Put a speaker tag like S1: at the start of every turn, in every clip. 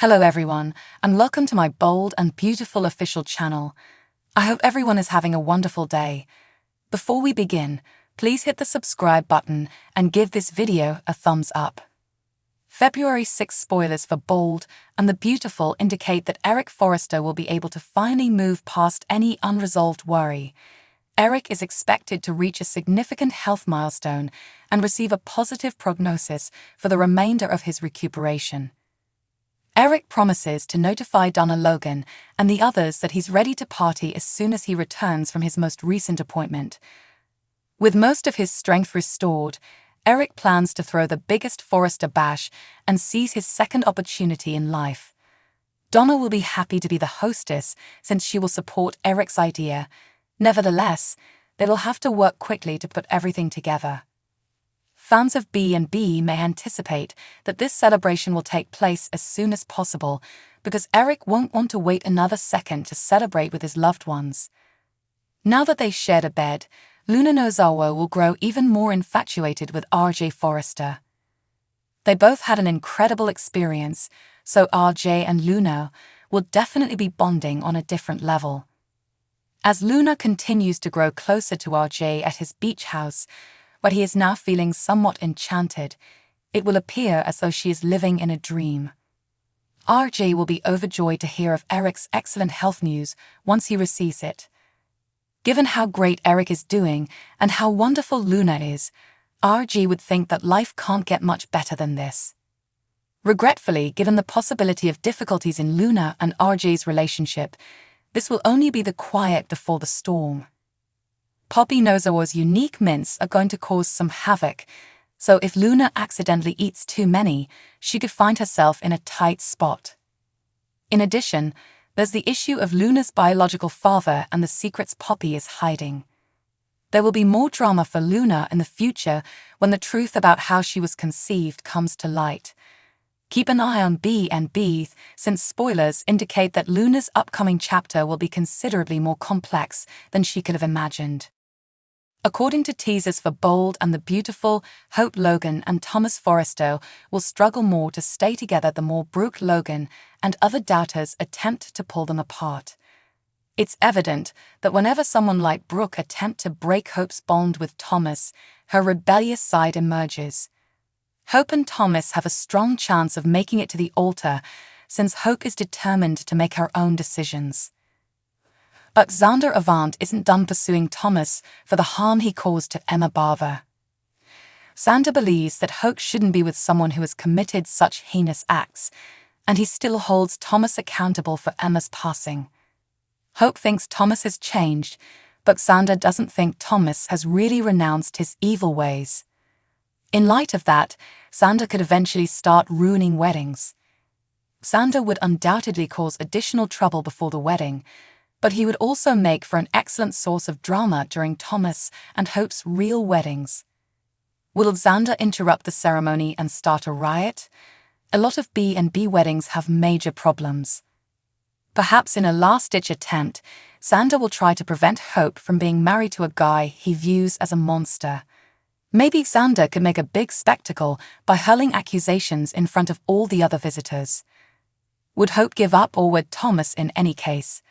S1: Hello everyone, and welcome to my bold and beautiful official channel. I hope everyone is having a wonderful day. Before we begin, please hit the subscribe button and give this video a thumbs up. February 6 spoilers for Bold and the Beautiful indicate that Eric Forrester will be able to finally move past any unresolved worry. Eric is expected to reach a significant health milestone and receive a positive prognosis for the remainder of his recuperation. Eric promises to notify Donna Logan and the others that he's ready to party as soon as he returns from his most recent appointment. With most of his strength restored, Eric plans to throw the biggest Forrester bash and seize his second opportunity in life. Donna will be happy to be the hostess since she will support Eric's idea. Nevertheless, they will have to work quickly to put everything together. Fans of B&B may anticipate that this celebration will take place as soon as possible because Eric won't want to wait another second to celebrate with his loved ones. Now that they shared a bed, Luna Nozawa will grow even more infatuated with RJ Forrester. They both had an incredible experience, so RJ and Luna will definitely be bonding on a different level. As Luna continues to grow closer to RJ at his beach house, but he is now feeling somewhat enchanted, it will appear as though she is living in a dream. RJ will be overjoyed to hear of Eric's excellent health news once he receives it. Given how great Eric is doing and how wonderful Luna is, RJ would think that life can't get much better than this. Regretfully, given the possibility of difficulties in Luna and RJ's relationship, this will only be the quiet before the storm. Poppy Nozawa's unique mints are going to cause some havoc, so if Luna accidentally eats too many, she could find herself in a tight spot. In addition, there's the issue of Luna's biological father and the secrets Poppy is hiding. There will be more drama for Luna in the future when the truth about how she was conceived comes to light. Keep an eye on B&B since spoilers indicate that Luna's upcoming chapter will be considerably more complex than she could have imagined. According to teasers for Bold and the Beautiful, Hope Logan and Thomas Forrester will struggle more to stay together the more Brooke Logan and other doubters attempt to pull them apart. It's evident that whenever someone like Brooke attempts to break Hope's bond with Thomas, her rebellious side emerges. Hope and Thomas have a strong chance of making it to the altar since Hope is determined to make her own decisions. But Xander Avant isn't done pursuing Thomas for the harm he caused to Emma Barber. Xander believes that Hope shouldn't be with someone who has committed such heinous acts, and he still holds Thomas accountable for Emma's passing. Hope thinks Thomas has changed, but Xander doesn't think Thomas has really renounced his evil ways. In light of that, Xander could eventually start ruining weddings. Xander would undoubtedly cause additional trouble before the wedding, but he would also make for an excellent source of drama during Thomas and Hope's real weddings. Will Xander interrupt the ceremony and start a riot? A lot of B&B weddings have major problems. Perhaps in a last-ditch attempt, Xander will try to prevent Hope from being married to a guy he views as a monster. Maybe Xander could make a big spectacle by hurling accusations in front of all the other visitors. Would Hope give up or would Thomas in any case?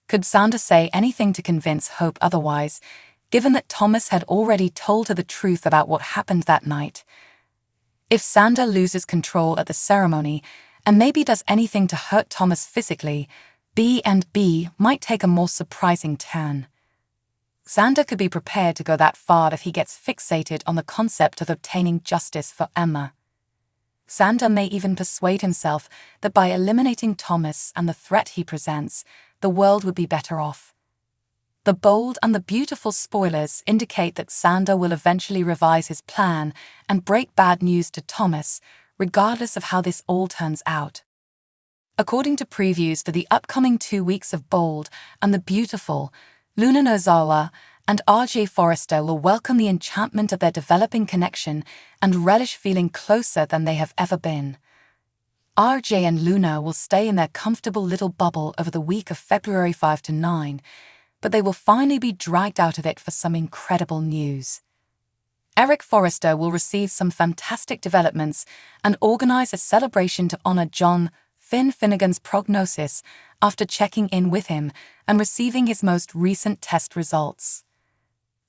S1: Could Xander say anything to convince Hope otherwise, given that Thomas had already told her the truth about what happened that night? If Xander loses control at the ceremony and maybe does anything to hurt Thomas physically, B&B might take a more surprising turn. Xander could be prepared to go that far if he gets fixated on the concept of obtaining justice for Emma. Xander may even persuade himself that by eliminating Thomas and the threat he presents, the world would be better off. The Bold and the Beautiful spoilers indicate that Xander will eventually revise his plan and break bad news to Thomas, regardless of how this all turns out. According to previews for the upcoming 2 weeks of Bold and the Beautiful, Luna Nozawa and RJ Forrester will welcome the enchantment of their developing connection and relish feeling closer than they have ever been. RJ and Luna will stay in their comfortable little bubble over the week of February 5 to 9, but they will finally be dragged out of it for some incredible news. Eric Forrester will receive some fantastic developments and organize a celebration to honor John Finn Finnegan's prognosis after checking in with him and receiving his most recent test results.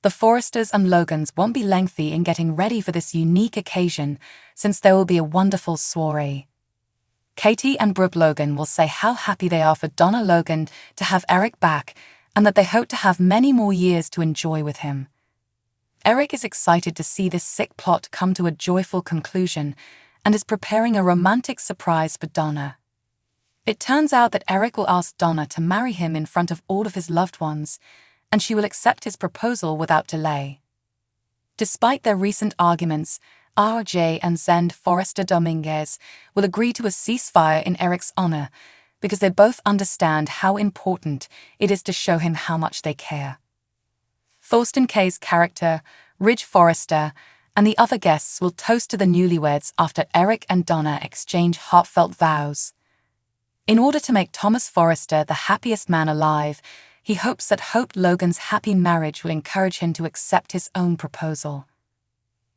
S1: The Forresters and Logans won't be lengthy in getting ready for this unique occasion, since there will be a wonderful soiree. Katie and Brooke Logan will say how happy they are for Donna Logan to have Eric back and that they hope to have many more years to enjoy with him. Eric is excited to see this sick plot come to a joyful conclusion and is preparing a romantic surprise for Donna. It turns out that Eric will ask Donna to marry him in front of all of his loved ones, and she will accept his proposal without delay. Despite their recent arguments, RJ and Zend Forrester Dominguez will agree to a ceasefire in Eric's honor because they both understand how important it is to show him how much they care. Thorsten Kaye's character, Ridge Forrester, and the other guests will toast to the newlyweds after Eric and Donna exchange heartfelt vows. In order to make Thomas Forrester the happiest man alive, he hopes that Hope Logan's happy marriage will encourage him to accept his own proposal.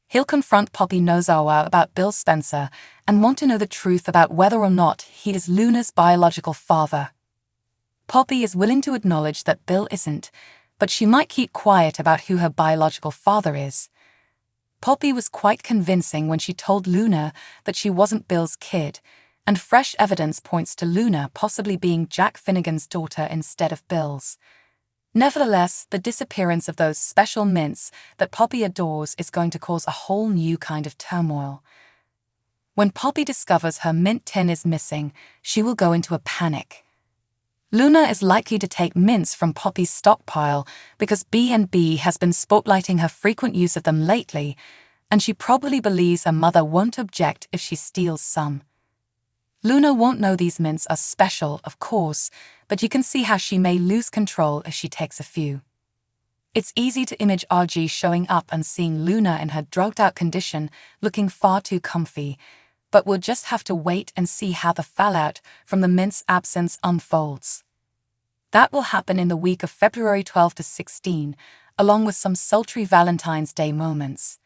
S1: He'll confront Poppy Nozawa about Bill Spencer and want to know the truth about whether or not he is Luna's biological father. Poppy is willing to acknowledge that Bill isn't, but she might keep quiet about who her biological father is. Poppy was quite convincing when she told Luna that she wasn't Bill's kid, and fresh evidence points to Luna possibly being Jack Finnegan's daughter instead of Bill's. Nevertheless, the disappearance of those special mints that Poppy adores is going to cause a whole new kind of turmoil. When Poppy discovers her mint tin is missing, she will go into a panic. Luna is likely to take mints from Poppy's stockpile because B&B has been spotlighting her frequent use of them lately, and she probably believes her mother won't object if she steals some. Luna won't know these mints are special, of course, but you can see how she may lose control if she takes a few. It's easy to image RG showing up and seeing Luna in her drugged-out condition looking far too comfy, but we'll just have to wait and see how the fallout from the mint's absence unfolds. That will happen in the week of February 12 to 16, along with some sultry Valentine's Day moments.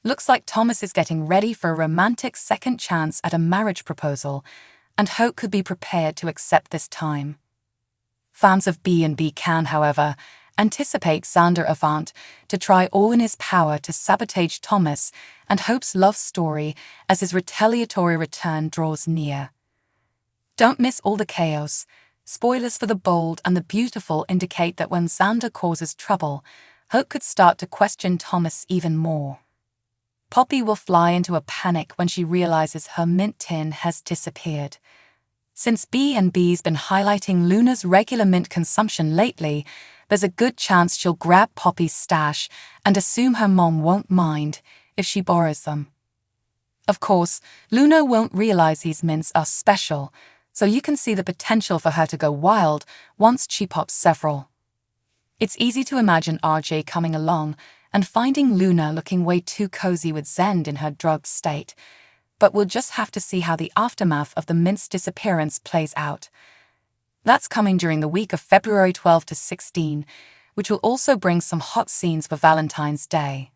S1: Looks like Thomas is getting ready for a romantic second chance at a marriage proposal, and Hope could be prepared to accept this time. Fans of B&B can, however, anticipate Xander Avant to try all in his power to sabotage Thomas and Hope's love story as his retaliatory return draws near. Don't miss all the chaos. Spoilers for The Bold and the Beautiful indicate that when Xander causes trouble, Hope could start to question Thomas even more. Poppy will fly into a panic when she realizes her mint tin has disappeared. Since B&B's been highlighting Luna's regular mint consumption lately, there's a good chance she'll grab Poppy's stash and assume her mom won't mind if she borrows them. Of course, Luna won't realize these mints are special, so you can see the potential for her to go wild once she pops several. It's easy to imagine RJ coming along and finding Luna looking way too cozy with Zend in her drugged state, but we'll just have to see how the aftermath of the mint's disappearance plays out. That's coming during the week of February 12 to 16, which will also bring some hot scenes for Valentine's Day.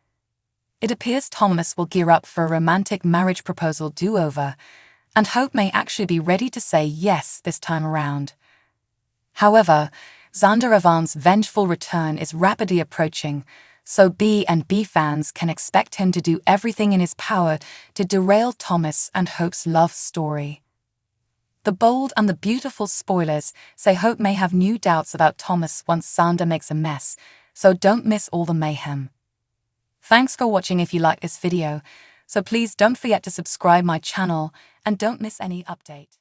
S1: It appears Thomas will gear up for a romantic marriage proposal do-over, and Hope may actually be ready to say yes this time around. However, Xander Avant's vengeful return is rapidly approaching, so B&B fans can expect him to do everything in his power to derail Thomas and Hope's love story. The Bold and the Beautiful spoilers say Hope may have new doubts about Thomas once Xander makes a mess, so don't miss all the mayhem. Thanks for watching. If you like this video, so please don't forget to subscribe my channel and don't miss any update.